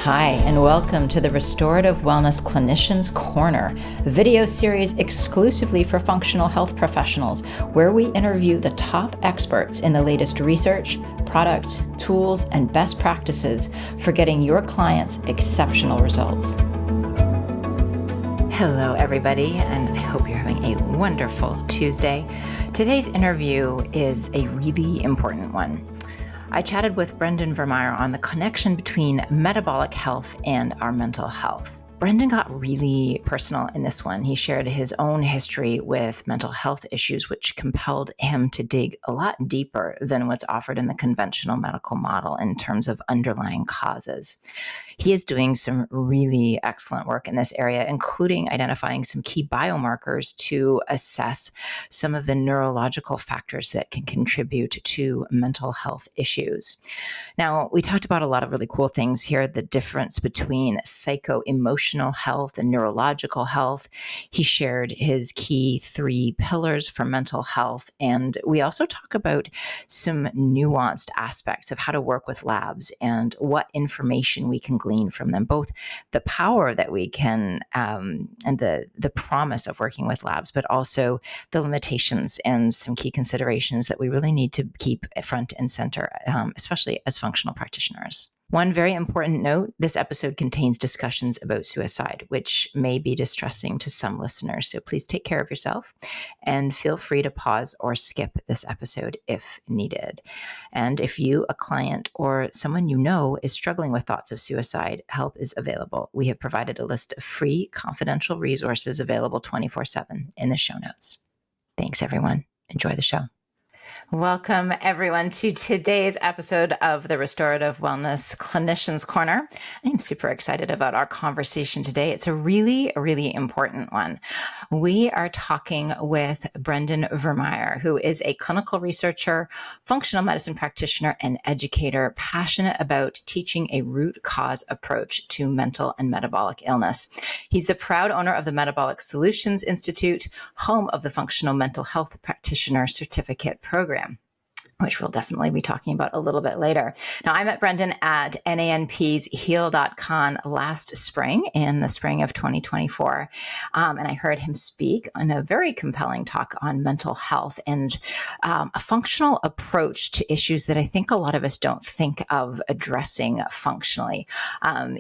Hi, and welcome to the Restorative Wellness Clinicians Corner, a video series exclusively for functional health professionals, where we interview the top experts in the latest research, products, tools, and best practices for getting your clients exceptional results. Hello, everybody, and I hope you're having a wonderful Tuesday. Today's interview is a really important one. I chatted with Brendan Vermeire on the connection between metabolic health and our mental health. Brendan got really personal in this one. He shared his own history with mental health issues, which compelled him to dig a lot deeper than what's offered in the conventional medical model in terms of underlying causes. He is doing some really excellent work in this area, including identifying some key biomarkers to assess some of the neurological factors that can contribute to mental health issues. Now, we talked about a lot of really cool things here, the difference between psycho-emotional health and neurological health. He shared his key 3 pillars for mental health. And we also talk about some nuanced aspects of how to work with labs and what information we can glean from them, both the power that we can and the promise of working with labs, but also the limitations and some key considerations that we really need to keep front and center, especially as functional practitioners. One very important note, this episode contains discussions about suicide, which may be distressing to some listeners. So please take care of yourself and feel free to pause or skip this episode if needed. And if you, a client, or someone you know is struggling with thoughts of suicide, help is available. We have provided a list of free, confidential resources available 24/7 in the show notes. Thanks, everyone. Enjoy the show. Welcome, everyone, to today's episode of the Restorative Wellness Clinicians Corner. I'm super excited about our conversation today. It's a really, really important one. We are talking with Brendan Vermeire, who is a clinical researcher, functional medicine practitioner, and educator passionate about teaching a root cause approach to mental and metabolic illness. He's the proud owner of the Metabolic Solutions Institute, home of the Functional Mental Health Practitioner Certificate Program, which we'll definitely be talking about a little bit later. Now, I met Brendan at NANP's Heal.con last spring, in the spring of 2024, and I heard him speak on a very compelling talk on mental health and a functional approach to issues that I think a lot of us don't think of addressing functionally.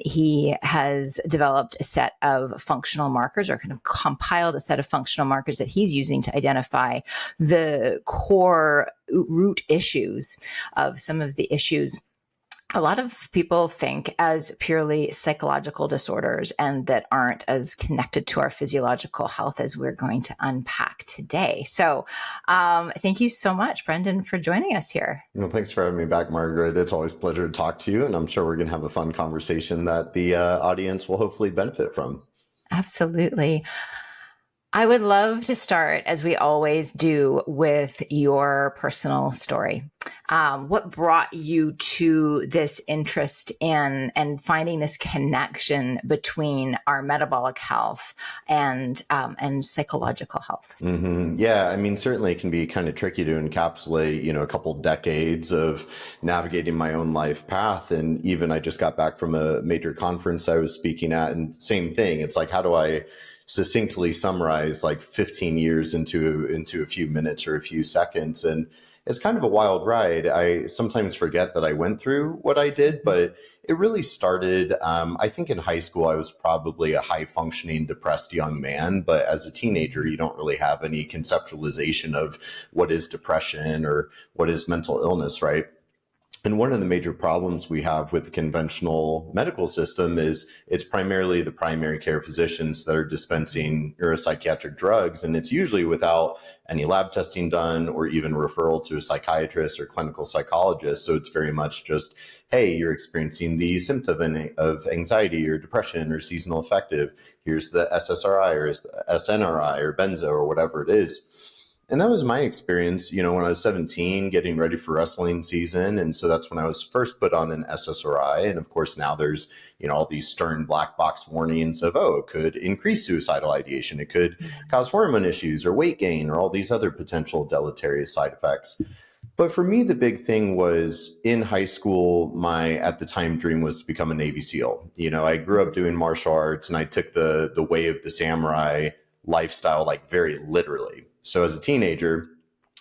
He has developed a set of functional markers, or kind of compiled a set of functional markers that he's using to identify the core root issues of some of the issues a lot of people think as purely psychological disorders and that aren't as connected to our physiological health as we're going to unpack today. So thank you so much, Brendan, for joining us here. Well, thanks for having me back, Margaret. It's always a pleasure to talk to you, and I'm sure we're going to have a fun conversation that the audience will hopefully benefit from. Absolutely. I would love to start, as we always do, with your personal story. What brought you to this interest in and finding this connection between our metabolic health and psychological health? Mm-hmm. Yeah, I mean, certainly it can be kind of tricky to encapsulate, a couple decades of navigating my own life path. And even I just got back from a major conference I was speaking at, and same thing. It's like, how do I succinctly summarize like 15 years into a few minutes or a few seconds? And it's kind of a wild ride. I sometimes forget that I went through what I did, but it really started, I think in high school, I was probably a high functioning, depressed young man. But as a teenager, you don't really have any conceptualization of what is depression or what is mental illness, right? And one of the major problems we have with the conventional medical system is it's primarily the primary care physicians that are dispensing neuropsychiatric drugs. And it's usually without any lab testing done or even referral to a psychiatrist or clinical psychologist. So it's very much just, hey, you're experiencing the symptom of anxiety or depression or seasonal affective. Here's the SSRI or the SNRI or benzo or whatever it is. And that was my experience, when I was 17, getting ready for wrestling season. And so that's when I was first put on an SSRI. And of course, now there's, all these stern black box warnings of, it could increase suicidal ideation. It could cause hormone issues or weight gain or all these other potential deleterious side effects. But for me, the big thing was in high school, my at the time dream was to become a Navy SEAL. I grew up doing martial arts and I took the way of the samurai lifestyle like very literally. So as a teenager,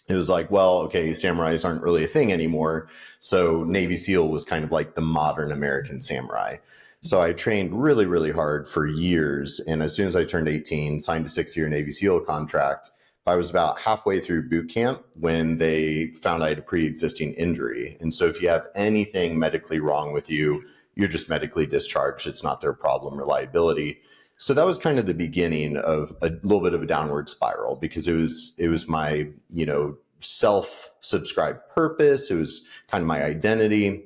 it was like, well, okay, samurais aren't really a thing anymore. So Navy SEAL was kind of like the modern American samurai. So I trained really, really hard for years. And as soon as I turned 18, signed a 6-year Navy SEAL contract. I was about halfway through boot camp when they found I had a pre-existing injury. And so if you have anything medically wrong with you, you're just medically discharged. It's not their problem or liability. So that was kind of the beginning of a little bit of a downward spiral because it was my, self-subscribed purpose. It was kind of my identity.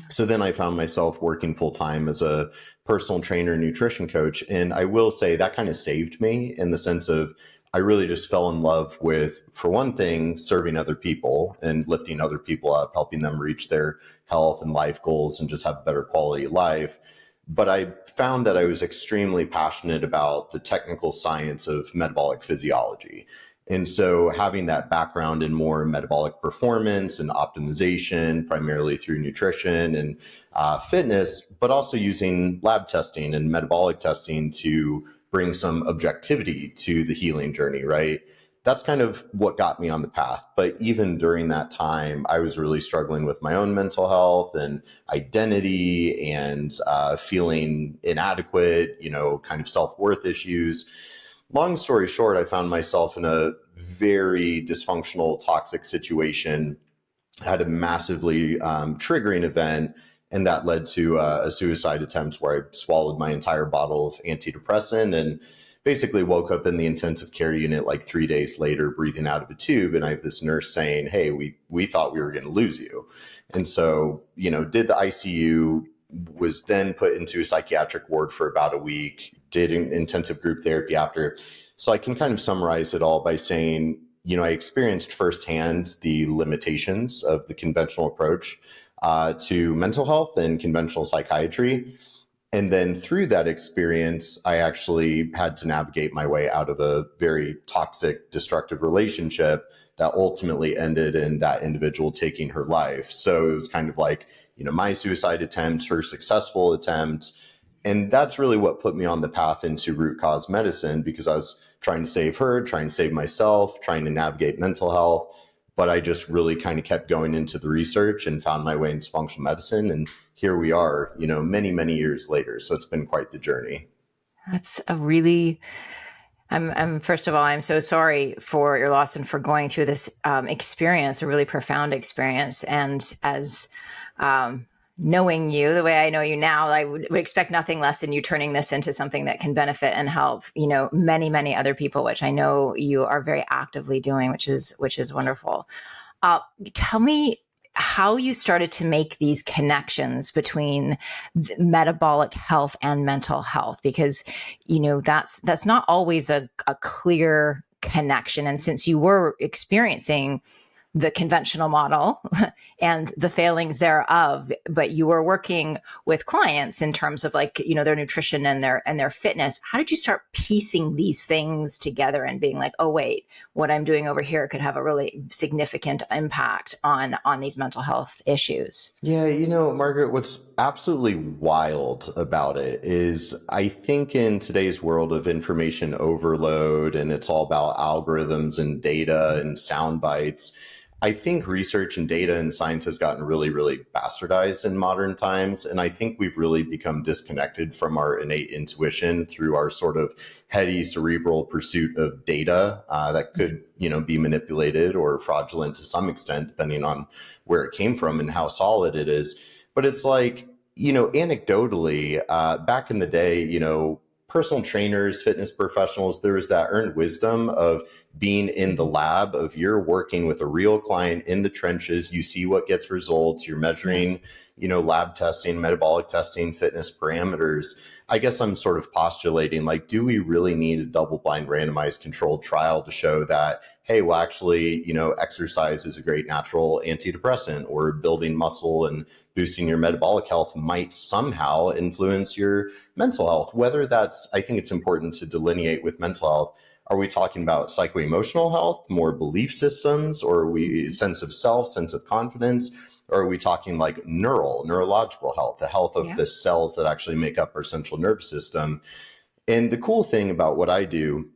So then I found myself working full time as a personal trainer, nutrition coach. And I will say that kind of saved me in the sense of I really just fell in love with, for one thing, serving other people and lifting other people up, helping them reach their health and life goals and just have a better quality of life. But I found that I was extremely passionate about the technical science of metabolic physiology. And so having that background in more metabolic performance and optimization, primarily through nutrition and fitness, but also using lab testing and metabolic testing to bring some objectivity to the healing journey, right? That's kind of what got me on the path. But even during that time, I was really struggling with my own mental health and identity and feeling inadequate, kind of self-worth issues. Long story short, I found myself in a very dysfunctional, toxic situation, had a massively triggering event, and that led to a suicide attempt where I swallowed my entire bottle of antidepressant and basically woke up in the intensive care unit like 3 days later, breathing out of a tube. And I have this nurse saying, hey, we thought we were going to lose you. And so, did the ICU, was then put into a psychiatric ward for about a week, did an intensive group therapy after. So I can kind of summarize it all by saying, I experienced firsthand the limitations of the conventional approach to mental health and conventional psychiatry. And then through that experience, I actually had to navigate my way out of a very toxic, destructive relationship that ultimately ended in that individual taking her life. So it was kind of like, my suicide attempt, her successful attempt. And that's really what put me on the path into root cause medicine, because I was trying to save her, trying to save myself, trying to navigate mental health. But I just really kind of kept going into the research and found my way into functional medicine. And here we are, many, many years later. So it's been quite the journey. That's a really, first of all, I'm so sorry for your loss and for going through this experience, a really profound experience. And as knowing you the way I know you now, I would expect nothing less than you turning this into something that can benefit and help, many, many other people, which I know you are very actively doing, which is wonderful. Tell me how you started to make these connections between metabolic health and mental health, because, that's not always a clear connection. And since you were experiencing the conventional model and the failings thereof, but you were working with clients in terms of their nutrition and their fitness. How did you start piecing these things together and being like, oh, wait, what I'm doing over here could have a really significant impact on these mental health issues? Yeah, Margaret, what's absolutely wild about it is I think in today's world of information overload, and it's all about algorithms and data and sound bites, I think research and data and science has gotten really, really bastardized in modern times. And I think we've really become disconnected from our innate intuition through our sort of heady cerebral pursuit of data that could, be manipulated or fraudulent to some extent, depending on where it came from and how solid it is. But it's like, anecdotally, back in the day, personal trainers, fitness professionals, there was that earned wisdom of being in the lab, of you're working with a real client in the trenches. You see what gets results. You're measuring, lab testing, metabolic testing, fitness parameters. I guess I'm sort of postulating, do we really need a double-blind randomized controlled trial to show that, hey, well, actually, exercise is a great natural antidepressant, or building muscle and boosting your metabolic health might somehow influence your mental health? Whether that's, I think it's important to delineate with mental health, Are we talking about psycho-emotional health, more belief systems, or are we sense of self, sense of confidence? Or are we talking like neurological health, the health of the cells that actually make up our central nervous system? And the cool thing about what I do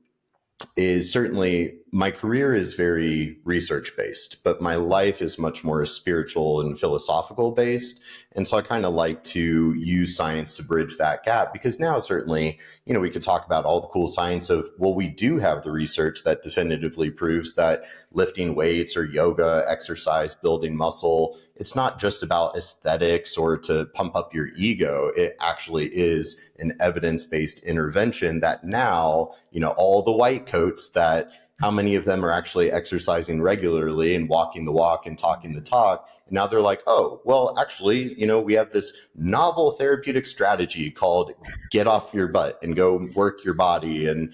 is certainly my career is very research based, but my life is much more spiritual and philosophical based. And so I kind of like to use science to bridge that gap, because now certainly, we could talk about all the cool science of, well, we do have the research that definitively proves that lifting weights or yoga, exercise, building muscle, it's not just about aesthetics or to pump up your ego. It actually is an evidence-based intervention that now, all the white coats that how many of them are actually exercising regularly and walking the walk and talking the talk. And now they're like, oh, well, actually, we have this novel therapeutic strategy called get off your butt and go work your body and,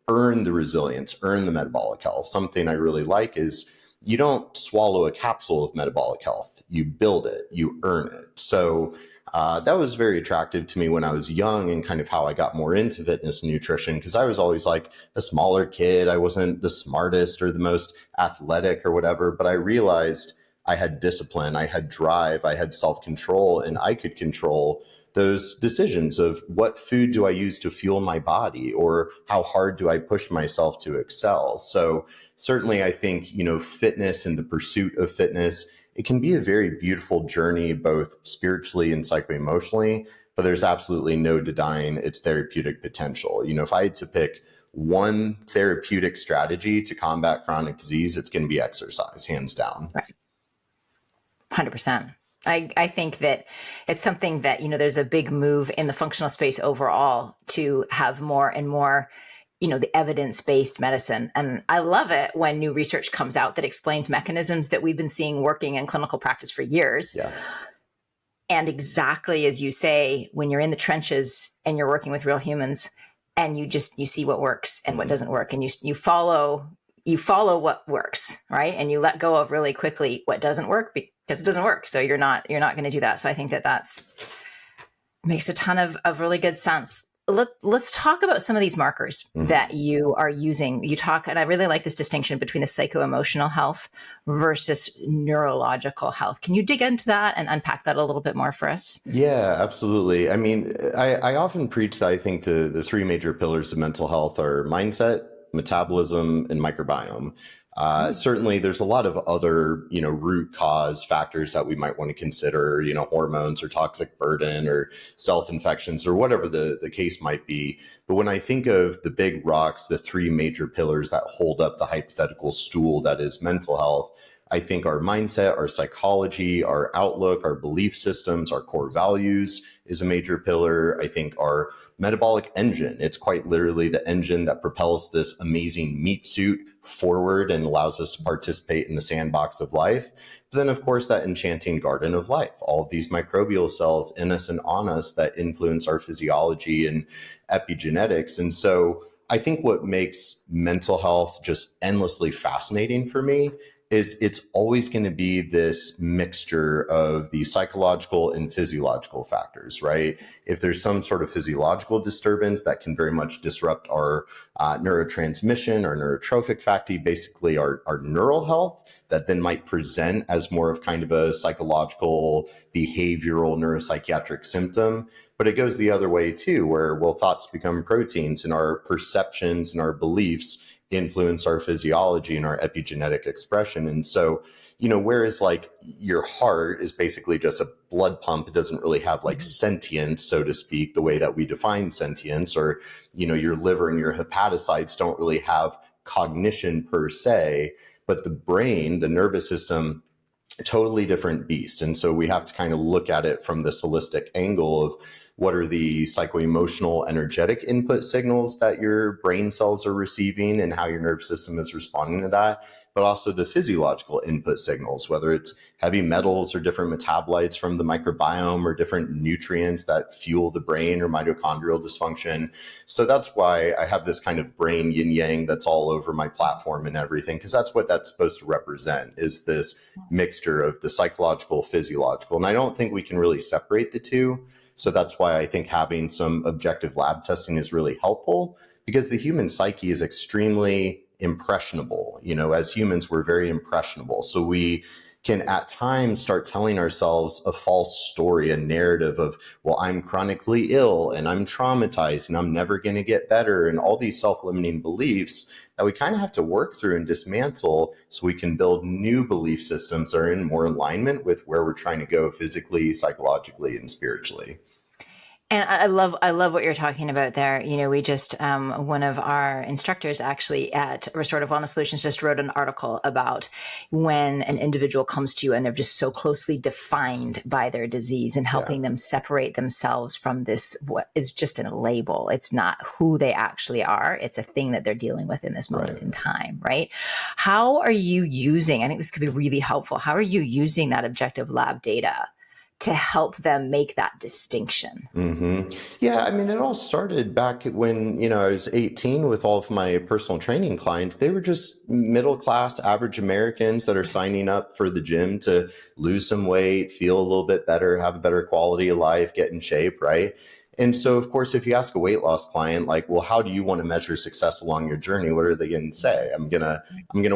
earn the resilience, earn the metabolic health. Something I really like is you don't swallow a capsule of metabolic health. You build it, you earn it. So that was very attractive to me when I was young, and kind of how I got more into fitness and nutrition, because I was always like a smaller kid. I wasn't the smartest or the most athletic or whatever, but I realized I had discipline, I had drive, I had self-control, and I could control those decisions of what food do I use to fuel my body, or how hard do I push myself to excel. So certainly I think, fitness and the pursuit of fitness, it can be a very beautiful journey, both spiritually and psycho-emotionally, but there's absolutely no denying its therapeutic potential. If I had to pick one therapeutic strategy to combat chronic disease, it's going to be exercise, hands down. Right. 100%. I think that it's something that, there's a big move in the functional space overall to have more and more, the evidence-based medicine. And I love it when new research comes out that explains mechanisms that we've been seeing working in clinical practice for years. Yeah. And exactly as you say, when you're in the trenches and you're working with real humans, and you see what works and what doesn't work, and you follow what works, right? And you let go of really quickly what doesn't work, because it doesn't work. So you're not going to do that. So I think that makes a ton of really good sense. Let's talk about some of these markers that you are using. You talk, and I really like this distinction between the psycho-emotional health versus neurological health. Can you dig into that and unpack that a little bit more for us? Yeah, absolutely. I mean, I often preach that I think the three major pillars of mental health are mindset, metabolism, and microbiome. Certainly there's a lot of other, root cause factors that we might want to consider, hormones or toxic burden or self-infections or whatever the case might be. But when I think of the big rocks, the three major pillars that hold up the hypothetical stool that is mental health, I think our mindset, our psychology, our outlook, our belief systems, our core values is a major pillar. I think our metabolic engine, it's quite literally the engine that propels this amazing meat suit forward and allows us to participate in the sandbox of life. But then, of course, that enchanting garden of life, all of these microbial cells in us and on us that influence our physiology and epigenetics. And so I think what makes mental health just endlessly fascinating for me is it's always going to be this mixture of the psychological and physiological factors, right? If there's some sort of physiological disturbance that can very much disrupt our neurotransmission or neurotrophic factor, basically our neural health, that then might present as more of kind of a psychological, behavioral, neuropsychiatric symptom. But it goes the other way too, where, well, thoughts become proteins and our perceptions and our beliefs influence our physiology and our epigenetic expression. And so, whereas like your heart is basically just a blood pump, it doesn't really have like sentience, so to speak, the way that we define sentience, or, your liver and your hepatocytes don't really have cognition per se, but the brain, the nervous system, totally different beast. And so we have to kind of look at it from this holistic angle of what are the psycho-emotional energetic input signals that your brain cells are receiving and how your nervous system is responding to that, but also the physiological input signals, whether it's heavy metals or different metabolites from the microbiome or different nutrients that fuel the brain or mitochondrial dysfunction. So that's why I have this kind of brain yin yang that's all over my platform and everything, because that's what that's supposed to represent, is this mixture of the psychological, physiological. And I don't think we can really separate the two. So that's why I think having some objective lab testing is really helpful. because the human psyche is extremely impressionable. As humans, we're very impressionable. So we can at times start telling ourselves a false story, a narrative of, well, I'm chronically ill and I'm traumatized and I'm never going to get better, and all these self-limiting beliefs that we kind of have to work through and dismantle so we can build new belief systems that are in more alignment with where we're trying to go physically, psychologically, and spiritually. And I love what you're talking about there. We just, one of our instructors actually at Restorative Wellness Solutions just wrote an article about when an individual comes to you and they're just so closely defined by their disease, and helping them separate themselves from this, what is just a label. It's not who they actually are. It's a thing that they're dealing with in this moment in time, right? How are you using, I think this could be really helpful. How are you using that objective lab data to help them make that distinction? Yeah, I mean, it all started back when, I was 18 with all of my personal training clients. They were just middle class, average Americans that are signing up for the gym to lose some weight, feel a little bit better, have a better quality of life, get in shape, right? And so, of course, if you ask a weight loss client, like, well, how do you want to measure success along your journey? What are they going to say? I'm gonna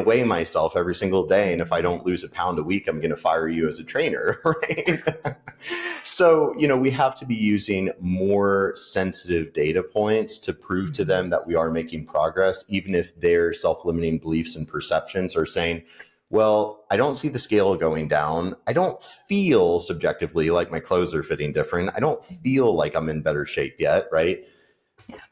weigh myself every single day, and if I don't lose a pound a week, I'm going to fire you as a trainer, right? So, we have to be using more sensitive data points to prove to them that we are making progress, even if their self-limiting beliefs and perceptions are saying, well, I don't see the scale going down. I don't feel subjectively like my clothes are fitting different. I don't feel like I'm in better shape yet, right?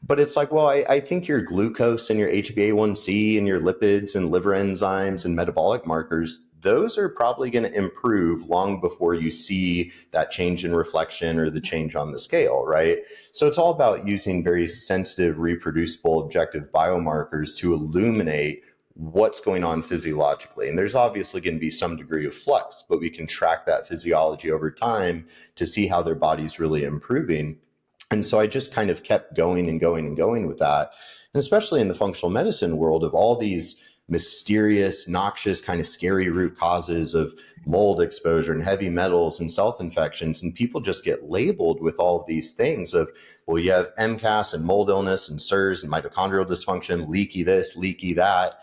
But it's like, well, I think your glucose and your HbA1c and your lipids and liver enzymes and metabolic markers, those are probably going to improve long before you see that change in reflection or the change on the scale, right? So it's all about using very sensitive, reproducible, objective biomarkers to illuminate what's going on physiologically. And there's obviously going to be some degree of flux, but we can track that physiology over time to see how their body's really improving. And so I just kind of kept going and going and going with that. And especially in the functional medicine world, of all these mysterious, noxious, kind of scary root causes of mold exposure and heavy metals and self-infections, and people just get labeled with all of these things of, well, you have MCAS and mold illness and SIRS and mitochondrial dysfunction, leaky this, leaky that.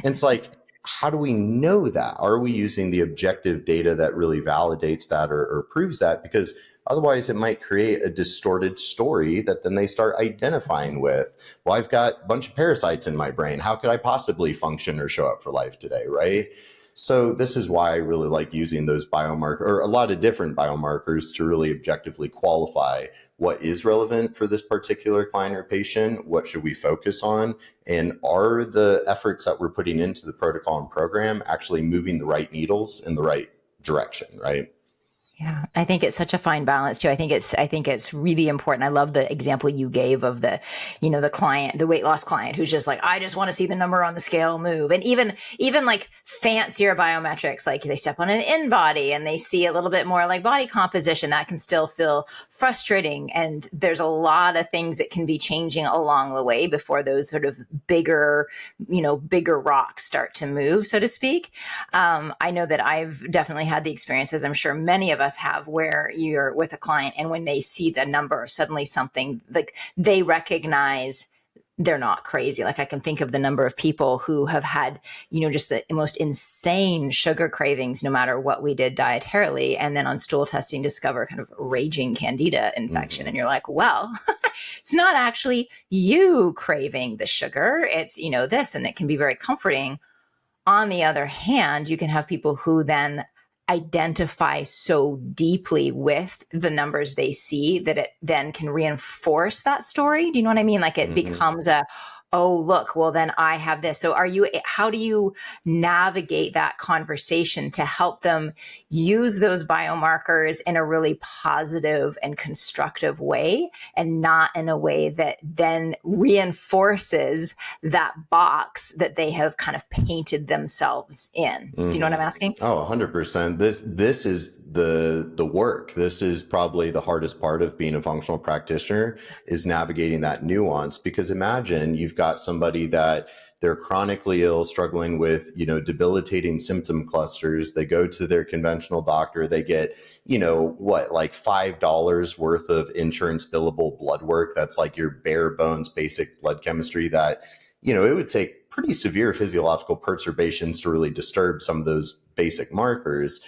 And it's like, how do we know that? Are we using the objective data that really validates that or proves that? Because otherwise it might create a distorted story that then they start identifying with. Well, I've got a bunch of parasites in my brain. How could I possibly function or show up for life today, right? So this is why I really like using those biomarkers, or a lot of different biomarkers, to really objectively qualify what is relevant for this particular client or patient, what should we focus on, and are the efforts that we're putting into the protocol and program actually moving the right needles in the right direction, right? Yeah, I think it's such a fine balance too. I think it's really important. I love the example you gave of the client, the weight loss client who's just like, I just want to see the number on the scale move. And even like fancier biometrics, like they step on an in-body and they see a little bit more like body composition, that can still feel frustrating. And there's a lot of things that can be changing along the way before those sort of bigger rocks start to move, so to speak. I know that I've definitely had the experiences, I'm sure many of us have, where you're with a client and when they see the number, suddenly something like they recognize they're not crazy. Like I can think of the number of people who have had, just the most insane sugar cravings, no matter what we did dietarily. And then on stool testing, discover kind of raging candida infection. And you're like, well, it's not actually you craving the sugar. It's, this, and it can be very comforting. On the other hand, you can have people who then identify so deeply with the numbers they see that it then can reinforce that story. Do you know what I mean? Like it becomes oh, look, well, then I have this. So how do you navigate that conversation to help them use those biomarkers in a really positive and constructive way, and not in a way that then reinforces that box that they have kind of painted themselves in? Do you know what I'm asking? Oh, 100%. This is the work. This is probably the hardest part of being a functional practitioner, is navigating that nuance. Because imagine you've got somebody that they're chronically ill, struggling with, debilitating symptom clusters. They go to their conventional doctor, they get, like $5 worth of insurance billable blood work. That's like your bare bones basic blood chemistry that, it would take pretty severe physiological perturbations to really disturb some of those basic markers,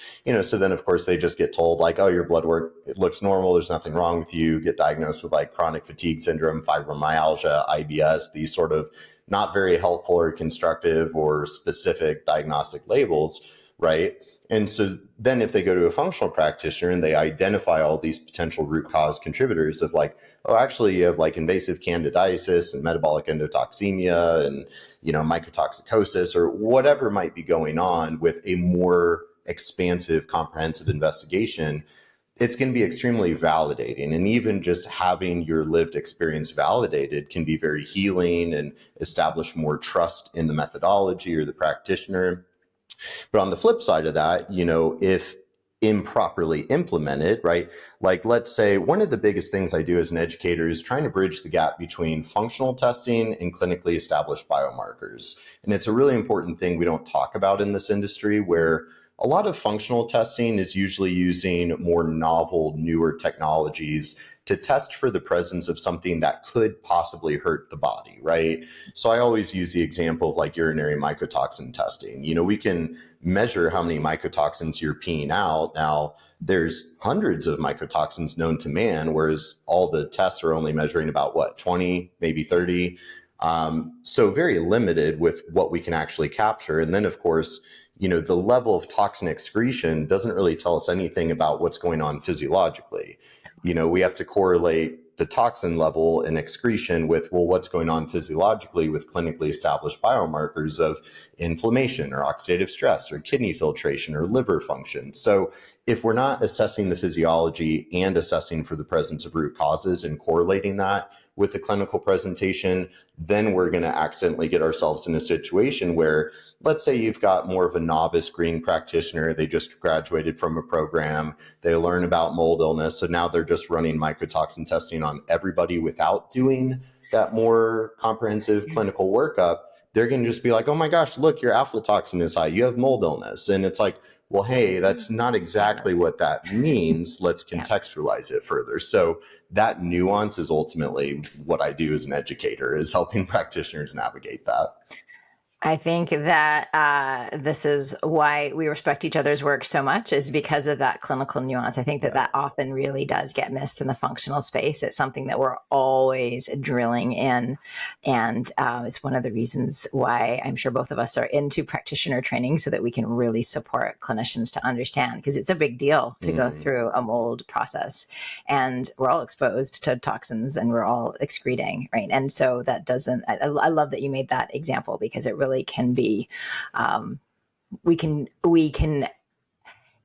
so then of course they just get told like, oh, your blood work, it looks normal, there's nothing wrong with you, get diagnosed with like chronic fatigue syndrome, fibromyalgia, IBS, these sort of not very helpful or constructive or specific diagnostic labels, right? And so then if they go to a functional practitioner and they identify all these potential root cause contributors of like, oh, actually you have like invasive candidiasis and metabolic endotoxemia and, mycotoxicosis or whatever might be going on with a more expansive, comprehensive investigation, it's going to be extremely validating. And even just having your lived experience validated can be very healing and establish more trust in the methodology or the practitioner. But on the flip side of that, if improperly implemented, right? Like, let's say one of the biggest things I do as an educator is trying to bridge the gap between functional testing and clinically established biomarkers. And it's a really important thing we don't talk about in this industry, where a lot of functional testing is usually using more novel, newer technologies to test for the presence of something that could possibly hurt the body, right? So I always use the example of like urinary mycotoxin testing. We can measure how many mycotoxins you're peeing out. Now, there's hundreds of mycotoxins known to man, whereas all the tests are only measuring about 20, maybe 30. So very limited with what we can actually capture. And then of course, the level of toxin excretion doesn't really tell us anything about what's going on physiologically. We have to correlate the toxin level and excretion with, well, what's going on physiologically with clinically established biomarkers of inflammation or oxidative stress or kidney filtration or liver function. So if we're not assessing the physiology and assessing for the presence of root causes and correlating that with the clinical presentation, then we're going to accidentally get ourselves in a situation where, let's say you've got more of a novice green practitioner, they just graduated from a program, they learn about mold illness, so now they're just running mycotoxin testing on everybody without doing that more comprehensive clinical workup. They're going to just be like, oh my gosh, look, your aflatoxin is high, you have mold illness. And it's like, well, hey, that's not exactly what that means. Let's contextualize it further. So that nuance is ultimately what I do as an educator, is helping practitioners navigate that. I think that this is why we respect each other's work so much, is because of that clinical nuance. I think that often really does get missed in the functional space. It's something that we're always drilling in. And it's one of the reasons why I'm sure both of us are into practitioner training, so that we can really support clinicians to understand, because it's a big deal to go through a mold process. And we're all exposed to toxins and we're all excreting, right? And so that doesn't, I love that you made that example, because it really can be, we can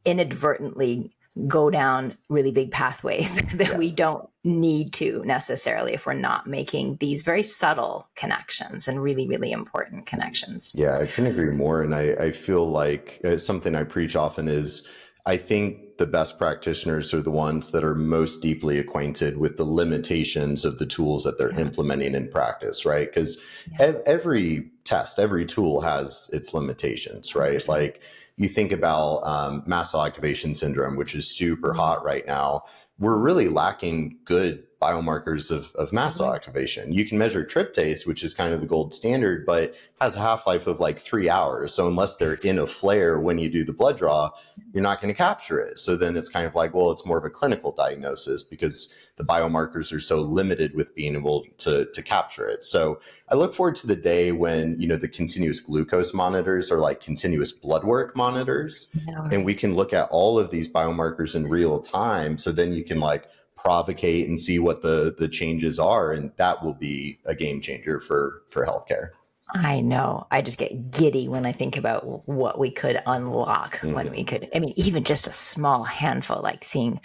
inadvertently go down really big pathways that we don't need to necessarily, if we're not making these very subtle connections and really, really important connections. Yeah, I can agree more. And I feel like something I preach often is, I think the best practitioners are the ones that are most deeply acquainted with the limitations of the tools that they're implementing in practice, right? Because every test, every tool has its limitations, right? 100%. Like you think about mast cell activation syndrome, which is super hot right now. We're really lacking good biomarkers of mast cell activation. You can measure tryptase, which is kind of the gold standard, but has a half-life of like 3 hours. So unless they're in a flare when you do the blood draw, you're not going to capture it. So then it's kind of like, well, it's more of a clinical diagnosis because the biomarkers are so limited with being able to capture it. So I look forward to the day when, the continuous glucose monitors are like continuous blood work monitors, and we can look at all of these biomarkers in real time. So then you can like provocate and see what the changes are. And that will be a game changer for healthcare. I know. I just get giddy when I think about what we could unlock when we could, even just a small handful, like seeing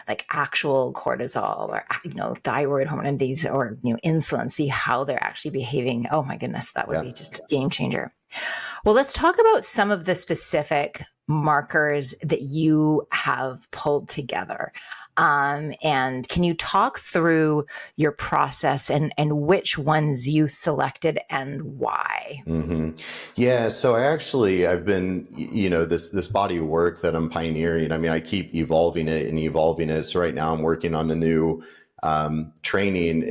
like actual cortisol or, thyroid hormone and these, or, insulin, see how they're actually behaving. Oh my goodness, that would be just a game changer. Well, let's talk about some of the specific markers that you have pulled together. And can you talk through your process and which ones you selected and why? Yeah, so I've been, this body of work that I'm pioneering. I mean, I keep evolving it and evolving it. So right now I'm working on a new training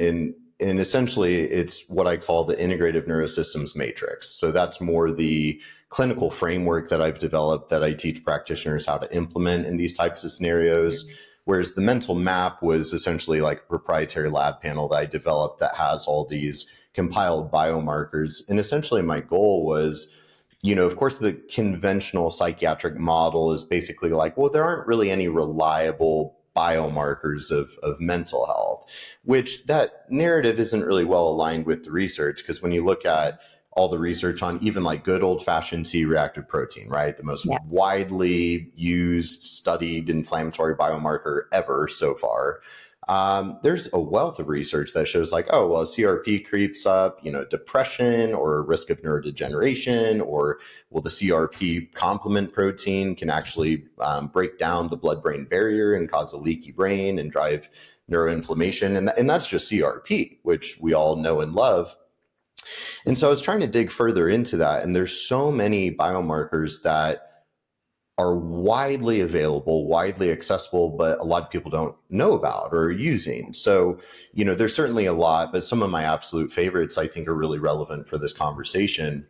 and essentially it's what I call the integrative neurosystems matrix. So that's more the clinical framework that I've developed that I teach practitioners how to implement in these types of scenarios. Whereas the mental map was essentially like a proprietary lab panel that I developed that has all these compiled biomarkers. And essentially my goal was, of course, the conventional psychiatric model is basically like, well, there aren't really any reliable biomarkers of mental health, which that narrative isn't really well aligned with the research. Because when you look at all the research on even like good old fashioned C-reactive protein, right? The most widely used, studied inflammatory biomarker ever so far. There's a wealth of research that shows like, oh, well, CRP creeps up, depression or risk of neurodegeneration, or well, the CRP complement protein can actually break down the blood-brain barrier and cause a leaky brain and drive neuroinflammation. And that's just CRP, which we all know and love. And so I was trying to dig further into that. And there's so many biomarkers that are widely available, widely accessible, but a lot of people don't know about or are using. So, there's certainly a lot, but some of my absolute favorites I think are really relevant for this conversation.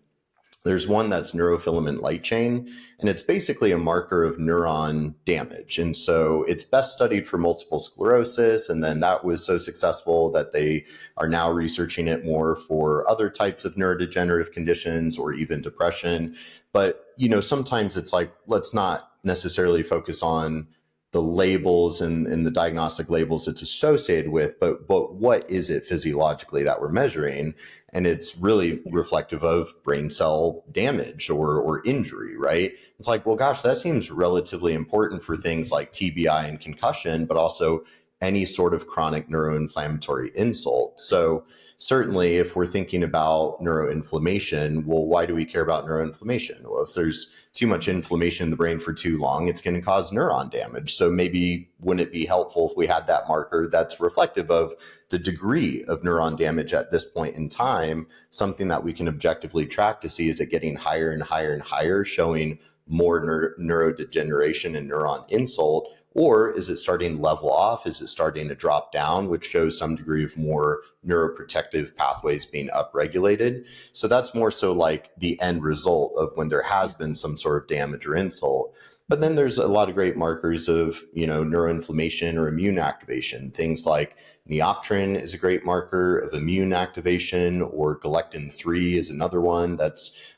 There's one that's neurofilament light chain, and it's basically a marker of neuron damage. And so it's best studied for multiple sclerosis. And then that was so successful that they are now researching it more for other types of neurodegenerative conditions or even depression. But, sometimes it's like, let's not necessarily focus on the labels and the diagnostic labels it's associated with, but what is it physiologically that we're measuring? And it's really reflective of brain cell damage or injury, right? It's like, well, gosh, that seems relatively important for things like TBI and concussion, but also any sort of chronic neuroinflammatory insult. So certainly if we're thinking about neuroinflammation, well, why do we care about neuroinflammation? Well, if there's too much inflammation in the brain for too long, it's going to cause neuron damage. So maybe wouldn't it be helpful if we had that marker that's reflective of the degree of neuron damage at this point in time, something that we can objectively track to see, is it getting higher and higher and higher, showing more neurodegeneration and neuron insult? Or is it starting to level off? Is it starting to drop down, which shows some degree of more neuroprotective pathways being upregulated? So that's more so like the end result of when there has been some sort of damage or insult. But then there's a lot of great markers of, neuroinflammation or immune activation. Things like neopterin is a great marker of immune activation, or galectin-3 is another one that's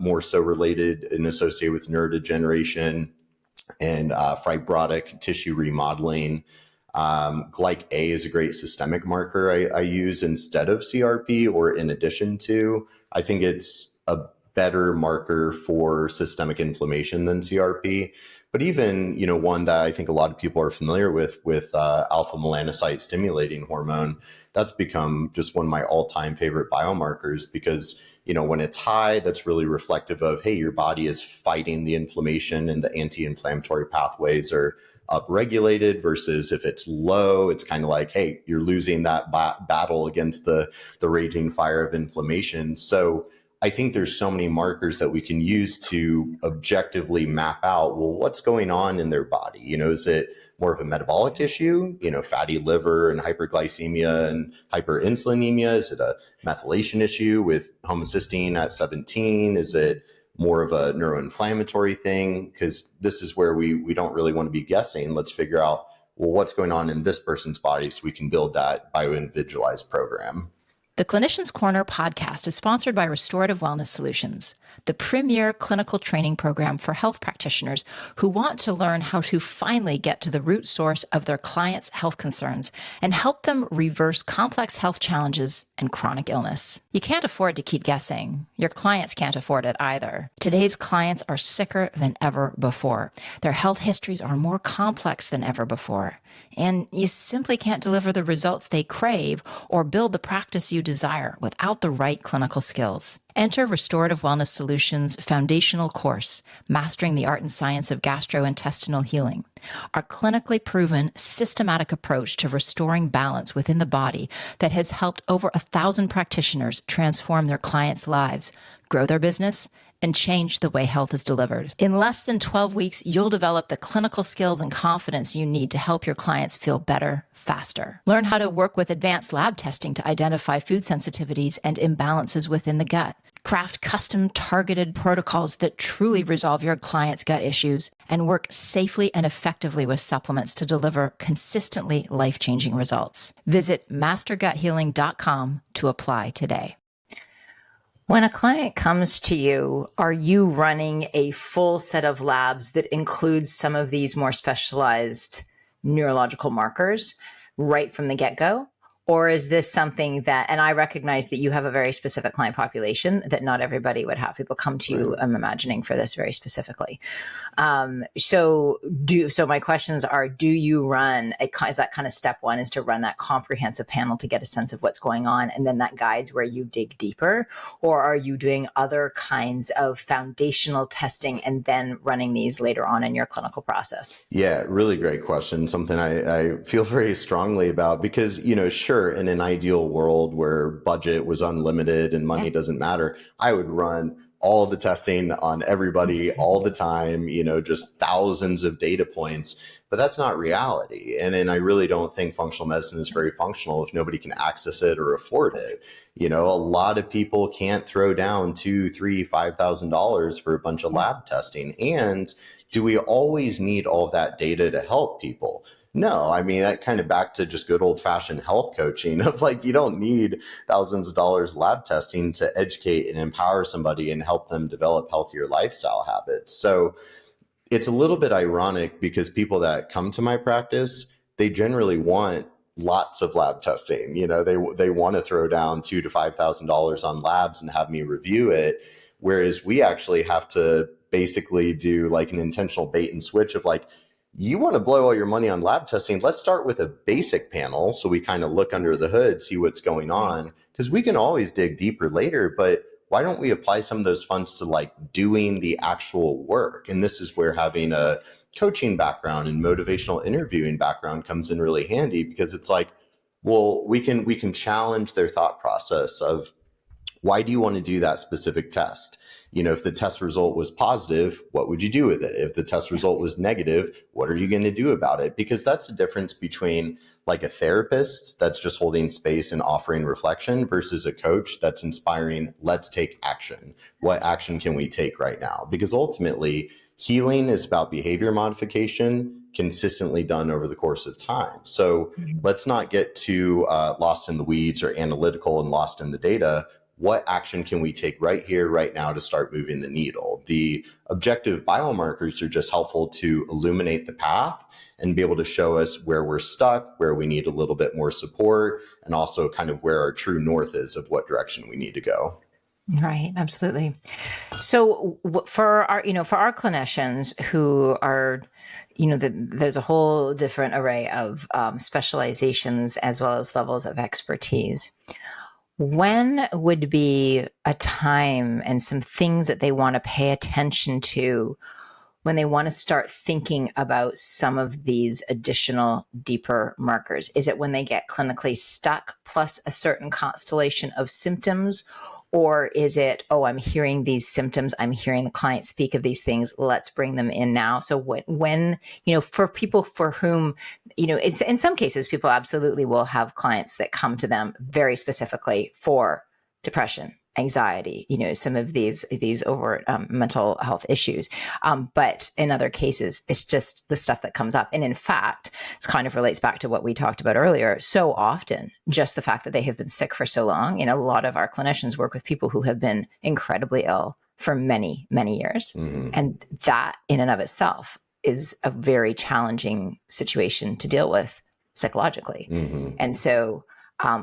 more so related and associated with neurodegeneration and fibrotic tissue remodeling. Glyc-A is a great systemic marker I use instead of CRP, or in addition to. I think it's a better marker for systemic inflammation than CRP. But even, one that I think a lot of people are familiar with alpha melanocyte stimulating hormone, that's become just one of my all-time favorite biomarkers, because, when it's high, that's really reflective of, hey, your body is fighting the inflammation and the anti-inflammatory pathways are upregulated, versus if it's low, it's kind of like, hey, you're losing that battle against the raging fire of inflammation. So I think there's so many markers that we can use to objectively map out, well, what's going on in their body? Is it more of a metabolic issue, fatty liver and hyperglycemia and hyperinsulinemia? Is it a methylation issue with homocysteine at 17? Is it more of a neuroinflammatory thing? Because this is where we don't really want to be guessing. Let's figure out, well, what's going on in this person's body so we can build that bio-individualized program. The Clinician's Corner podcast is sponsored by Restorative Wellness Solutions, the premier clinical training program for health practitioners who want to learn how to finally get to the root source of their clients' health concerns and help them reverse complex health challenges and chronic illness. You can't afford to keep guessing. Your clients can't afford it either. Today's clients are sicker than ever before. Their health histories are more complex than ever before. And you simply can't deliver the results they crave or build the practice you desire without the right clinical skills. Enter Restorative Wellness Solutions' foundational course, Mastering the Art and Science of Gastrointestinal Healing. Our clinically proven, systematic approach to restoring balance within the body that has helped over 1,000 practitioners transform their clients' lives, grow their business, and change the way health is delivered. In less than 12 weeks, you'll develop the clinical skills and confidence you need to help your clients feel better, faster. Learn how to work with advanced lab testing to identify food sensitivities and imbalances within the gut. Craft custom targeted protocols that truly resolve your client's gut issues, and work safely and effectively with supplements to deliver consistently life-changing results. Visit masterguthealing.com to apply today. When a client comes to you, are you running a full set of labs that includes some of these more specialized neurological markers right from the get-go? Or is this something that, and I recognize that you have a very specific client population that not everybody would have. People come to you, I'm imagining, for this very specifically. So my questions are, do you run, is that kind of step one, is to run that comprehensive panel to get a sense of what's going on, and then that guides where you dig deeper? Or are you doing other kinds of foundational testing and then running these later on in your clinical process? Yeah, really great question. Something I feel very strongly about because, sure, in an ideal world where budget was unlimited and money doesn't matter, I would run all the testing on everybody all the time, just thousands of data points, but that's not reality. And I really don't think functional medicine is very functional if nobody can access it or afford it. A lot of people can't throw down $2,000, $3,000, $5,000 for a bunch of lab testing. And do we always need all of that data to help people? No, I mean, that kind of back to just good old fashioned health coaching of you don't need thousands of dollars lab testing to educate and empower somebody and help them develop healthier lifestyle habits. So it's a little bit ironic because people that come to my practice, they generally want lots of lab testing. They want to throw down $2,000 to $5,000 on labs and have me review it. Whereas we actually have to basically do an intentional bait and switch of you want to blow all your money on lab testing. Let's start with a basic panel. So we kind of look under the hood, see what's going on, because we can always dig deeper later. But why don't we apply some of those funds to doing the actual work? And this is where having a coaching background and motivational interviewing background comes in really handy, because it's well, we can challenge their thought process of, why do you want to do that specific test? If the test result was positive, what would you do with it? If the test result was negative, what are you going to do about it? Because that's the difference between a therapist that's just holding space and offering reflection versus a coach that's inspiring, let's take action. What action can we take right now? Because ultimately, healing is about behavior modification consistently done over the course of time. So let's not get too lost in the weeds or analytical and lost in the data. What action can we take right here, right now to start moving the needle? The objective biomarkers are just helpful to illuminate the path and be able to show us where we're stuck, where we need a little bit more support, and also kind of where our true north is of what direction we need to go. Right, absolutely. So for our clinicians who are, there's a whole different array of specializations as well as levels of expertise. When would be a time and some things that they want to pay attention to when they want to start thinking about some of these additional deeper markers? Is it when they get clinically stuck plus a certain constellation of symptoms? Or is it, I'm hearing these symptoms, I'm hearing the client speak of these things, let's bring them in now? So when for people for whom, it's in some cases, people absolutely will have clients that come to them very specifically for depression, anxiety, some of these overt mental health issues. But in other cases, it's just the stuff that comes up. And in fact, it kind of relates back to what we talked about earlier. So often, just the fact that they have been sick for so long, a lot of our clinicians work with people who have been incredibly ill for many, many years. Mm-hmm. And that in and of itself is a very challenging situation to deal with psychologically. Mm-hmm. And so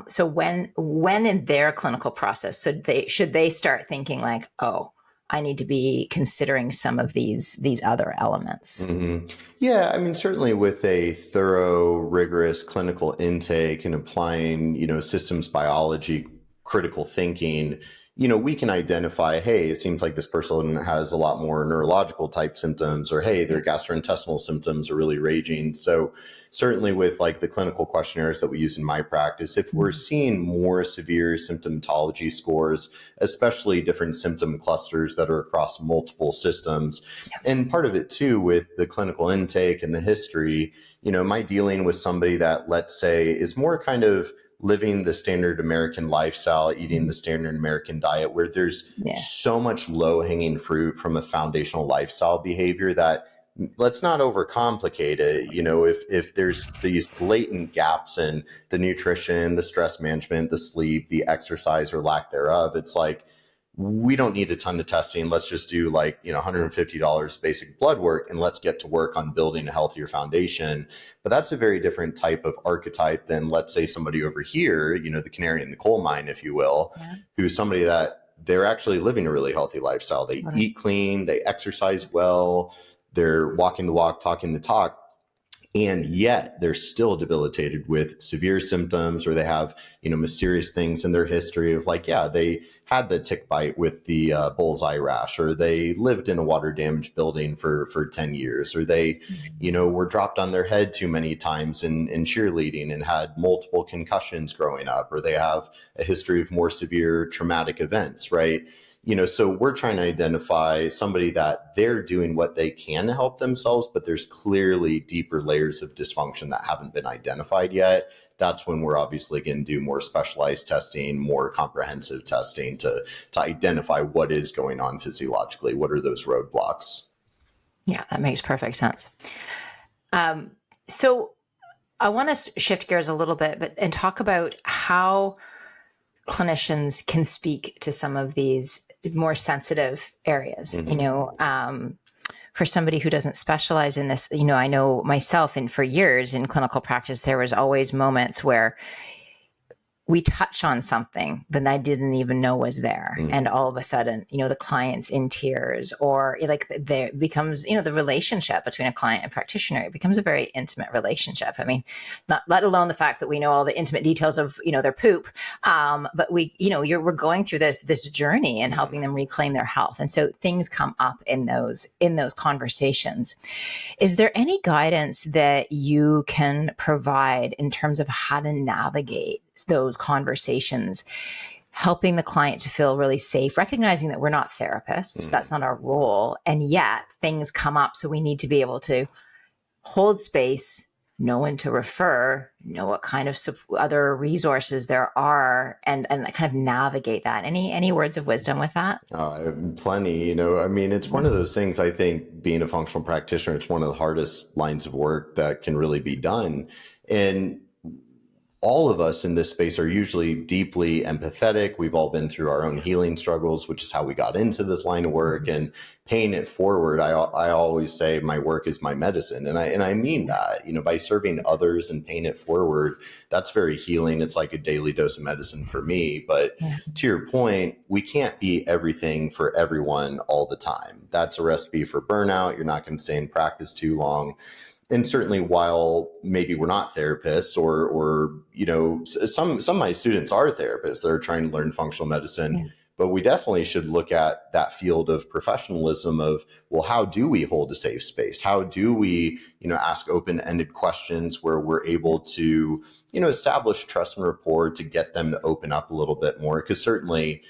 So when in their clinical process, should they start thinking like, oh, I need to be considering some of these other elements? hmm Yeah, I mean, certainly with a thorough, rigorous clinical intake and applying, systems biology, critical thinking, we can identify, hey, it seems like this person has a lot more neurological type symptoms, or hey, their gastrointestinal symptoms are really raging. So certainly with like the clinical questionnaires that we use in my practice, if we're seeing more severe symptomatology scores, especially different symptom clusters that are across multiple systems, and part of it too with the clinical intake and the history, am I dealing with somebody that, let's say, is more kind of living the standard American lifestyle, eating the standard American diet, where there's so much low hanging fruit from a foundational lifestyle behavior that let's not overcomplicate it. If there's these blatant gaps in the nutrition, the stress management, the sleep, the exercise or lack thereof, it's like, we don't need a ton of testing. Let's just do like, $150 basic blood work and let's get to work on building a healthier foundation. But that's a very different type of archetype than, let's say, somebody over here, the canary in the coal mine, if you will, who's somebody that they're actually living a really healthy lifestyle. They eat clean, they exercise well, they're walking the walk, talking the talk. And yet they're still debilitated with severe symptoms, or they have, mysterious things in their history of like, they had the tick bite with the bullseye rash, or they lived in a water damaged building for 10 years, or they, were dropped on their head too many times in cheerleading and had multiple concussions growing up, or they have a history of more severe traumatic events, right? So we're trying to identify somebody that they're doing what they can to help themselves, but there's clearly deeper layers of dysfunction that haven't been identified yet. That's when we're obviously going to do more specialized testing, more comprehensive testing to identify what is going on physiologically. What are those roadblocks? Yeah, that makes perfect sense. So I want to shift gears a little bit, and talk about how clinicians can speak to some of these more sensitive areas. For somebody who doesn't specialize in this, I know myself, and for years in clinical practice, there was always moments where we touch on something that I didn't even know was there. And all of a sudden, the client's in tears, or like there becomes, the relationship between a client and practitioner, it becomes a very intimate relationship. I mean, not let alone the fact that we know all the intimate details of, their poop. But we're going through this journey and helping them reclaim their health. And so things come up in those conversations. Is there any guidance that you can provide in terms of how to navigate those conversations, helping the client to feel really safe, recognizing that we're not therapists, that's not our role, and yet things come up, so we need to be able to hold space, know when to refer, know what kind of other resources there are, and kind of navigate that. Any words of wisdom with that? Plenty. I mean, it's one of those things. I think being a functional practitioner, it's one of the hardest lines of work that can really be done. And all of us in this space are usually deeply empathetic. We've all been through our own healing struggles, which is how we got into this line of work. And paying it forward, I always say my work is my medicine. And I mean that, by serving others and paying it forward, that's very healing. It's like a daily dose of medicine for me. But to your point, we can't be everything for everyone all the time. That's a recipe for burnout. You're not going to stay in practice too long. And certainly while maybe we're not therapists, or some of my students are therapists that are trying to learn functional medicine, but we definitely should look at that field of professionalism of, well, how do we hold a safe space? How do we, ask open-ended questions where we're able to, establish trust and rapport to get them to open up a little bit more? Because certainly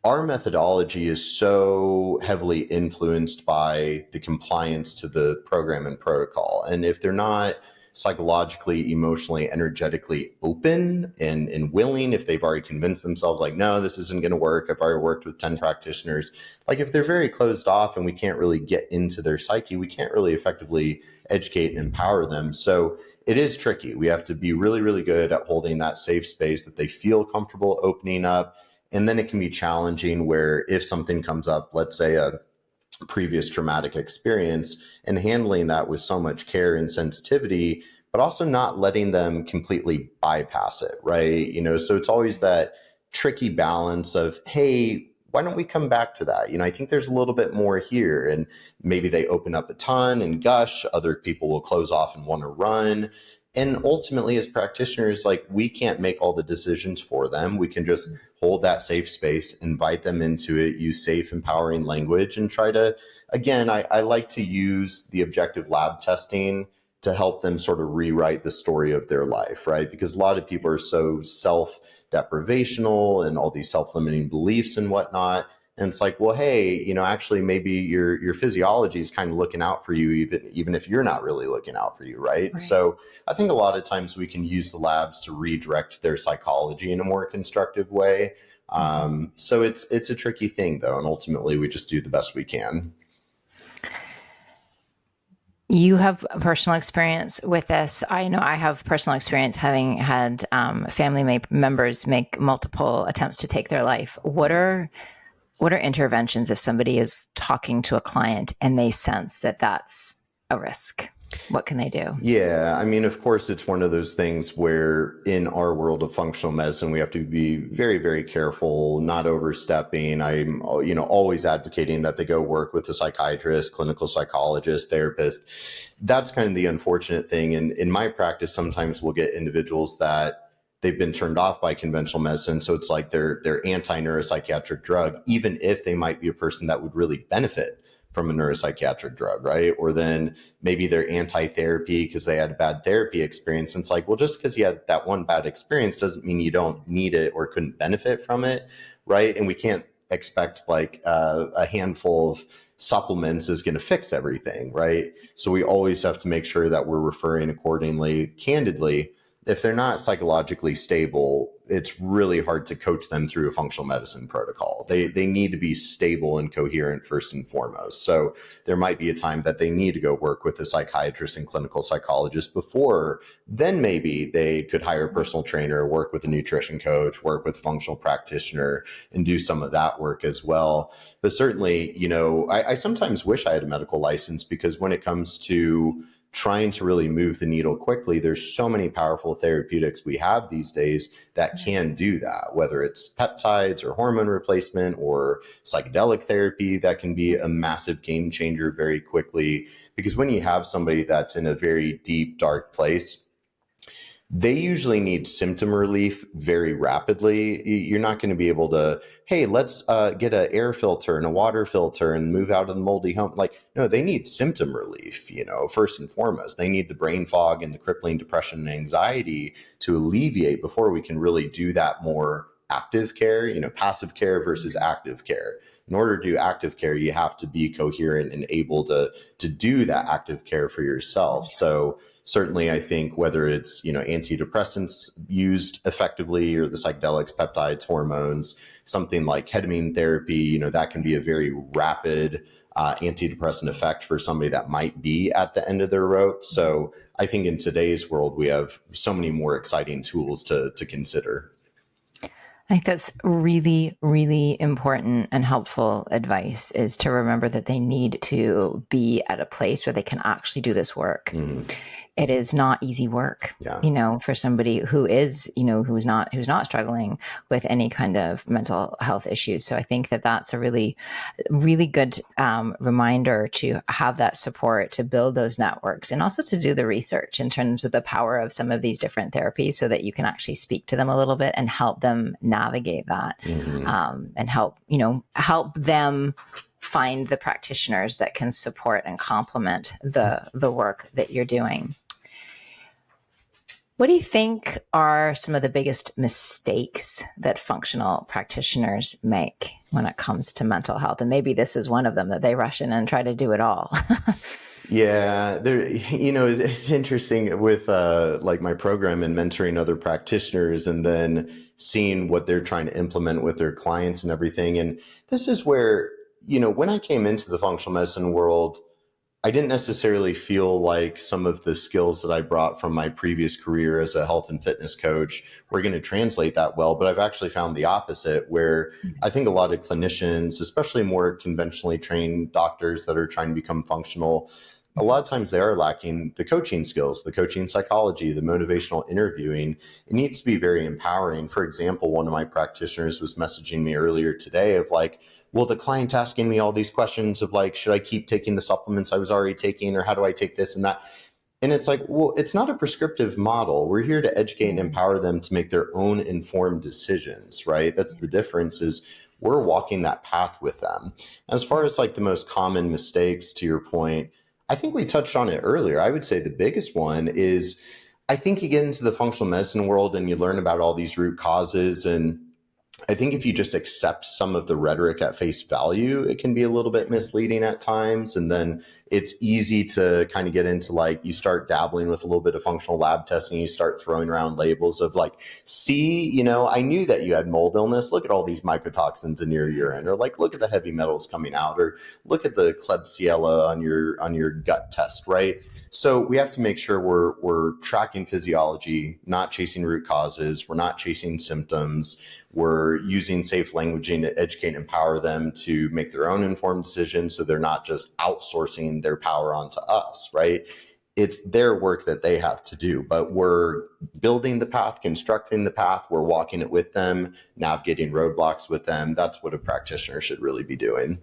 our methodology is so heavily influenced by the compliance to the program and protocol. And if they're not psychologically, emotionally, energetically open and willing, if they've already convinced themselves like, no, this isn't going to work. I've already worked with 10 practitioners. Like if they're very closed off and we can't really get into their psyche, we can't really effectively educate and empower them. So it is tricky. We have to be really, really good at holding that safe space that they feel comfortable opening up. And then it can be challenging where if something comes up, let's say a previous traumatic experience, and handling that with so much care and sensitivity, but also not letting them completely bypass it, right? So it's always that tricky balance of, hey, why don't we come back to that? I think there's a little bit more here. And maybe they open up a ton and gush, other people will close off and want to run. And ultimately, as practitioners, like, we can't make all the decisions for them. We can just hold that safe space, invite them into it, use safe, empowering language, and try to, again, I like to use the objective lab testing to help them sort of rewrite the story of their life, right? Because a lot of people are so self-deprivational and all these self-limiting beliefs and whatnot. And it's like, well, hey, actually maybe your physiology is kind of looking out for you, even if you're not really looking out for you, right? So I think a lot of times we can use the labs to redirect their psychology in a more constructive way. So it's a tricky thing, though, and ultimately we just do the best we can. You have personal experience with this. I know I have personal experience having had family members make multiple attempts to take their life. What are interventions if somebody is talking to a client and they sense that that's a risk? What can they do? Yeah, I mean, of course, it's one of those things where in our world of functional medicine, we have to be very, very careful, not overstepping. I'm, always advocating that they go work with a psychiatrist, clinical psychologist, therapist. That's kind of the unfortunate thing. And in my practice, sometimes we'll get individuals that they've been turned off by conventional medicine. So it's like they're anti-neuropsychiatric drug, even if they might be a person that would really benefit from a neuropsychiatric drug, right? Or then maybe they're anti-therapy because they had a bad therapy experience. And it's like, well, just because you had that one bad experience doesn't mean you don't need it or couldn't benefit from it, right? And we can't expect like a handful of supplements is going to fix everything, right? So we always have to make sure that we're referring accordingly. Candidly, if they're not psychologically stable, it's really hard to coach them through a functional medicine protocol. They need to be stable and coherent first and foremost. So there might be a time that they need to go work with a psychiatrist and clinical psychologist before. Then maybe they could hire a personal trainer, work with a nutrition coach, work with a functional practitioner, and do some of that work as well. But certainly, I sometimes wish I had a medical license, because when it comes to trying to really move the needle quickly, there's so many powerful therapeutics we have these days that can do that, whether it's peptides or hormone replacement or psychedelic therapy that can be a massive game changer very quickly. Because when you have somebody that's in a very deep, dark place, they usually need symptom relief very rapidly. You're not going to be able to, hey, let's get an air filter and a water filter and move out of the moldy home. Like, no, they need symptom relief, first and foremost. They need the brain fog and the crippling depression and anxiety to alleviate before we can really do that more active care, passive care versus active care. In order to do active care, you have to be coherent and able to do that active care for yourself. So certainly, I think whether it's, antidepressants used effectively or the psychedelics, peptides, hormones, something like ketamine therapy, that can be a very rapid antidepressant effect for somebody that might be at the end of their rope. So I think in today's world, we have so many more exciting tools to consider. I think that's really, really important and helpful advice, is to remember that they need to be at a place where they can actually do this work. It is not easy work, for somebody who is, who's not struggling with any kind of mental health issues. So I think that that's a really, really good reminder to have that support, to build those networks, and also to do the research in terms of the power of some of these different therapies, so that you can actually speak to them a little bit and help them navigate that, and help them find the practitioners that can support and complement the work that you're doing. What do you think are some of the biggest mistakes that functional practitioners make when it comes to mental health? And maybe this is one of them, that they rush in and try to do it all. Yeah, it's interesting with like my program and mentoring other practitioners, and then seeing what they're trying to implement with their clients and everything. And this is where, when I came into the functional medicine world, I didn't necessarily feel like some of the skills that I brought from my previous career as a health and fitness coach were going to translate that well. But I've actually found the opposite, where I think a lot of clinicians, especially more conventionally trained doctors that are trying to become functional, a lot of times they are lacking the coaching skills, the coaching psychology, the motivational interviewing. It needs to be very empowering. For example, one of my practitioners was messaging me earlier today of like, well, the client's asking me all these questions of like, should I keep taking the supplements I was already taking, or how do I take this and that? And it's like, well, it's not a prescriptive model. We're here to educate and empower them to make their own informed decisions, right? That's the difference, is we're walking that path with them. As far as like the most common mistakes, to your point, I think we touched on it earlier. I would say the biggest one is, I think you get into the functional medicine world and you learn about all these root causes, and I think if you just accept some of the rhetoric at face value, it can be a little bit misleading at times. And then it's easy to kind of get into like, you start dabbling with a little bit of functional lab testing, you start throwing around labels of like, see, you know, I knew that you had mold illness. Look at all these mycotoxins in your urine, or like, look at the heavy metals coming out, or look at the Klebsiella on your gut test, right? So we have to make sure we're tracking physiology, not chasing root causes. We're not chasing symptoms. We're using safe languaging to educate and empower them to make their own informed decisions, so they're not just outsourcing their power onto us, right? It's their work that they have to do, but we're building the path, constructing the path. We're walking it with them, navigating roadblocks with them. That's what a practitioner should really be doing.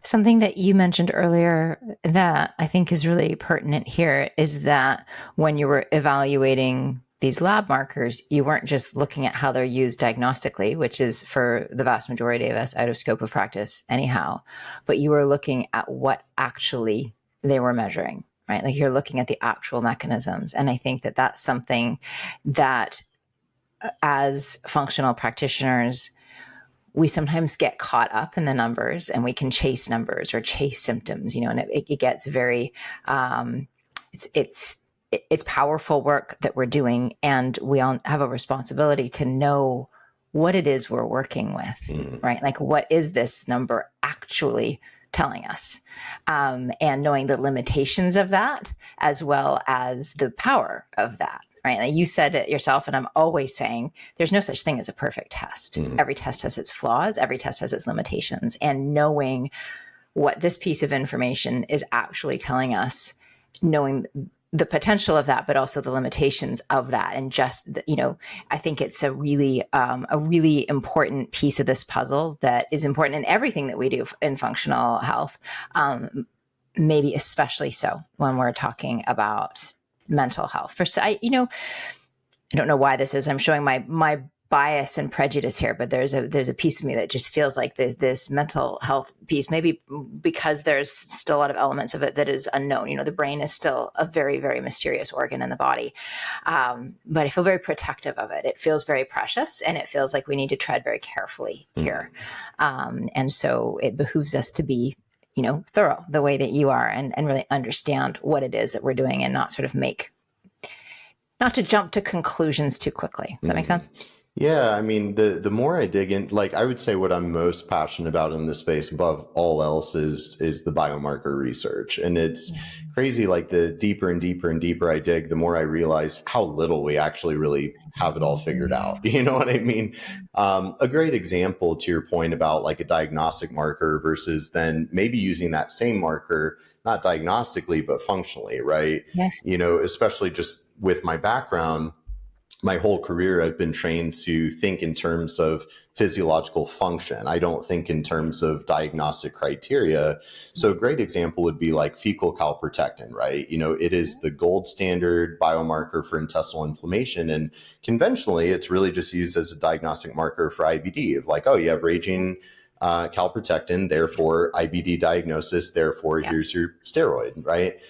Something that you mentioned earlier that I think is really pertinent here is that when you were evaluating these lab markers, you weren't just looking at how they're used diagnostically, which is for the vast majority of us out of scope of practice anyhow, but you were looking at what actually they were measuring, right? Like you're looking at the actual mechanisms. And I think that that's something that as functional practitioners, we sometimes get caught up in the numbers, and we can chase numbers or chase symptoms, you know, and it gets very, it's powerful work that we're doing, and we all have a responsibility to know what it is we're working with, right? Like, what is this number actually telling us? And knowing the limitations of that, as well as the power of that. Right. Like you said it yourself, and I'm always saying there's no such thing as a perfect test. Every test has its flaws. Every test has its limitations. And knowing what this piece of information is actually telling us, knowing the potential of that, but also the limitations of that. And just, you know, I think it's a really important piece of this puzzle that is important in everything that we do in functional health. Maybe especially so when we're talking about mental health. I don't know why this is. I'm showing my bias and prejudice here, but there's a piece of me that just feels like this mental health piece, maybe because there's still a lot of elements of it that is unknown. You know, the brain is still a very, very mysterious organ in the body. But I feel very protective of it. It feels very precious, and it feels like we need to tread very carefully here. And so it behooves us to be, you know, thorough the way that you are, and really understand what it is that we're doing, and not sort of not to jump to conclusions too quickly. Does that make sense? Yeah, I mean, the more I dig in, like I would say what I'm most passionate about in this space above all else is the biomarker research. And it's crazy, like the deeper and deeper and deeper I dig, the more I realize how little we actually really have it all figured out. You know what I mean? A great example to your point about like a diagnostic marker versus then maybe using that same marker, not diagnostically, but functionally, right? Yes. You know, especially just with my background, my whole career, I've been trained to think in terms of physiological function. I don't think in terms of diagnostic criteria. So a great example would be like fecal calprotectin, right? You know, it is the gold standard biomarker for intestinal inflammation. And conventionally, it's really just used as a diagnostic marker for IBD, of like, oh, you have raging calprotectin, therefore IBD diagnosis, therefore here's your steroid, right?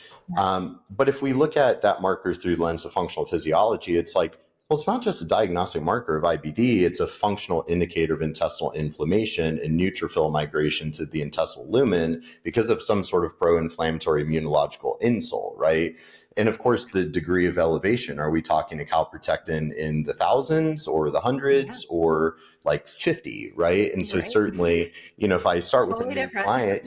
But if we look at that marker through the lens of functional physiology, it's like, well, it's not just a diagnostic marker of IBD, it's a functional indicator of intestinal inflammation and neutrophil migration to the intestinal lumen because of some sort of pro-inflammatory immunological insult, right? And of course, the degree of elevation. Are we talking a calprotectin in the thousands or the hundreds or like 50, right? And so certainly, if I start with a new client,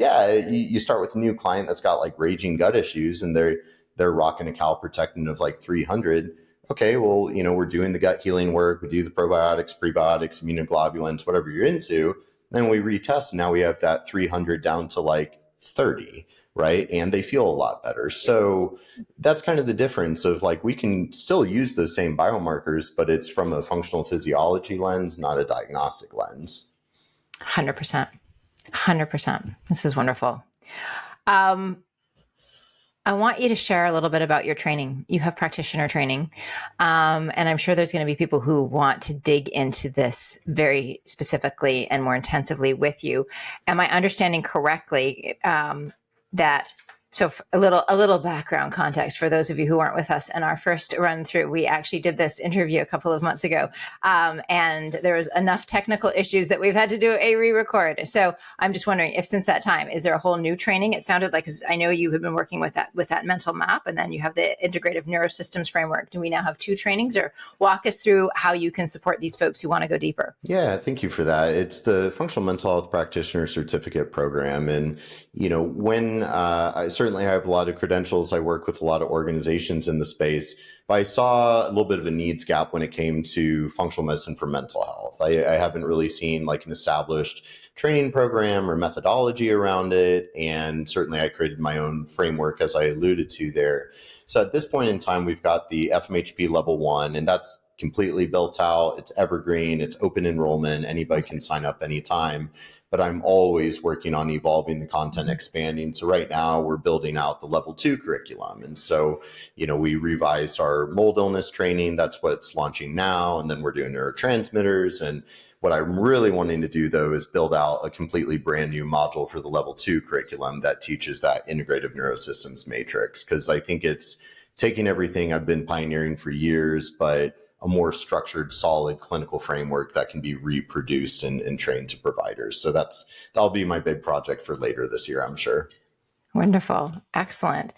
you start with a new client that's got like raging gut issues and they're rocking a calprotectin of like 300. Okay, well, we're doing the gut healing work. We do the probiotics, prebiotics, immunoglobulins, whatever you're into. Then we retest. And now we have that 300 down to like 30, right? And they feel a lot better. So that's kind of the difference of like, we can still use those same biomarkers, but it's from a functional physiology lens, not a diagnostic lens. 100%. 100%. This is wonderful. I want you to share a little bit about your training. You have practitioner training, and I'm sure there's going to be people who want to dig into this very specifically and more intensively with you. Am I understanding correctly that? So a little background context for those of you who weren't with us in our first run through. We actually did this interview a couple of months ago, and there was enough technical issues that we've had to do a re-record. So I'm just wondering if since that time, is there a whole new training? It sounded like, 'cause I know you have been working with that mental map, and then you have the integrative neurosystems framework. Do we now have 2 trainings, or walk us through how you can support these folks who want to go deeper? Yeah, thank you for that. It's the Functional Mental Health Practitioner Certificate Program. And, when I certainly have a lot of credentials, I work with a lot of organizations in the space, but I saw a little bit of a needs gap when it came to functional medicine for mental health. I haven't really seen like an established training program or methodology around it. And certainly I created my own framework, as I alluded to there. So at this point in time, we've got the FMHP level 1, and that's completely built out. It's evergreen. It's open enrollment. Anybody can sign up anytime. But I'm always working on evolving the content, expanding. So right now we're building out the level 2 curriculum. And so, we revised our mold illness training. That's what's launching now. And then we're doing neurotransmitters. And what I'm really wanting to do, though, is build out a completely brand new module for the level 2 curriculum that teaches that integrative neurosystems matrix. Because I think it's taking everything I've been pioneering for years, but a more structured, solid clinical framework that can be reproduced and trained to providers. So that'll be my big project for later this year, I'm sure. Wonderful. Excellent.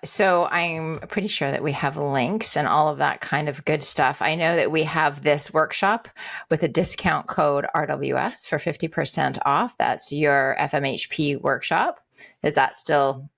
So I'm pretty sure that we have links and all of that kind of good stuff. I know that we have this workshop with a discount code RWS for 50% off. That's your FMHP workshop. Is that still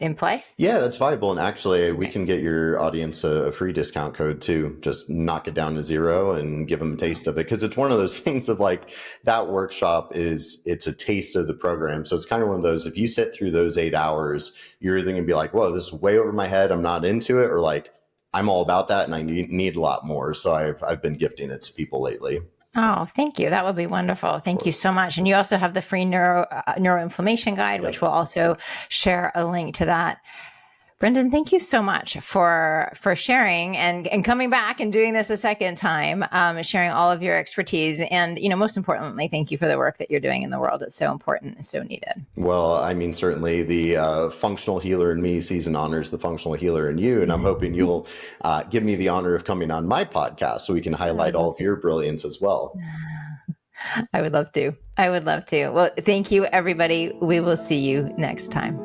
in play? Yeah, that's viable. And actually, we can get your audience a free discount code too. Just knock it down to 0 and give them a taste of it. Because it's one of those things of like, that workshop it's a taste of the program. So it's kind of one of those, if you sit through those 8 hours, you're either going to be like, whoa, this is way over my head, I'm not into it, or like, I'm all about that and I need a lot more. So I've been gifting it to people lately. Oh, thank you. That would be wonderful. Thank you so much. And you also have the free neuroinflammation guide, which we'll also share a link to that. Brendan, thank you so much for sharing and coming back and doing this a second time, sharing all of your expertise. And, most importantly, thank you for the work that you're doing in the world. It's so important and so needed. Well, I mean, certainly the functional healer in me sees and honors the functional healer in you. And I'm hoping you'll give me the honor of coming on my podcast so we can highlight all of your brilliance as well. I would love to. Well, thank you, everybody. We will see you next time.